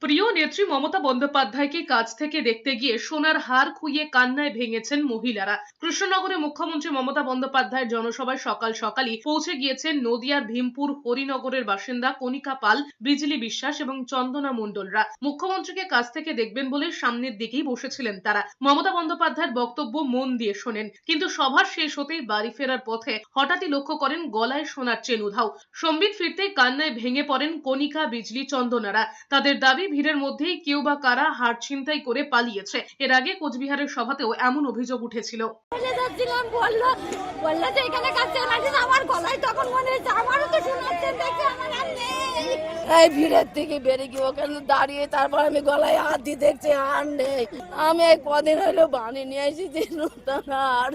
প্রিয় নেত্রী মমতা বন্দ্যোপাধ্যায়কে কাছ থেকে দেখতে গিয়ে সোনার হার খুইয়ে কান্নায় ভেঙেছেন মহিলারা। কৃষ্ণনগরে মুখ্যমন্ত্রী মমতা বন্দ্যোপাধ্যায়ের জনসভায় সকাল সকালই পৌঁছে গিয়েছেন নদিয়ার ভীমপুর হরিনগরের বাসিন্দা কণিকা পাল, বিজলি বিশ্বাস এবং চন্দনা মণ্ডলরা। মুখ্যমন্ত্রীকে কাছ থেকে দেখবেন বলে সামনের দিকেই বসেছিলেন তারা। মমতা বন্দ্যোপাধ্যায়ের বক্তব্য মন দিয়ে শোনেন, কিন্তু সভা শেষ হতেই বাড়ি ফেরার পথে হঠাৎই লক্ষ্য করেন গলায় সোনার চেন উধাও। সম্বিত ফিরতেই কান্নায় ভেঙে পড়েন কণিকা, বিজলি, চন্দনারা। তাদের দাবি, ভিড়ের মধ্যেই কেউ বা কারা হার ছিনতাই করে পালিয়েছে। এর আগে কোচবিহারের সভাতেও এমন অভিযোগ উঠেছিল। এই ভিড়ের থেকে বেরিয়ে গিয়ে ওখানে দাঁড়িয়ে তারপর আমি গলায় হাত দিয়ে দেখছি আর নেই। আমি কদিন হলো বানিয়ে নিয়ে এসেছি নতুন আর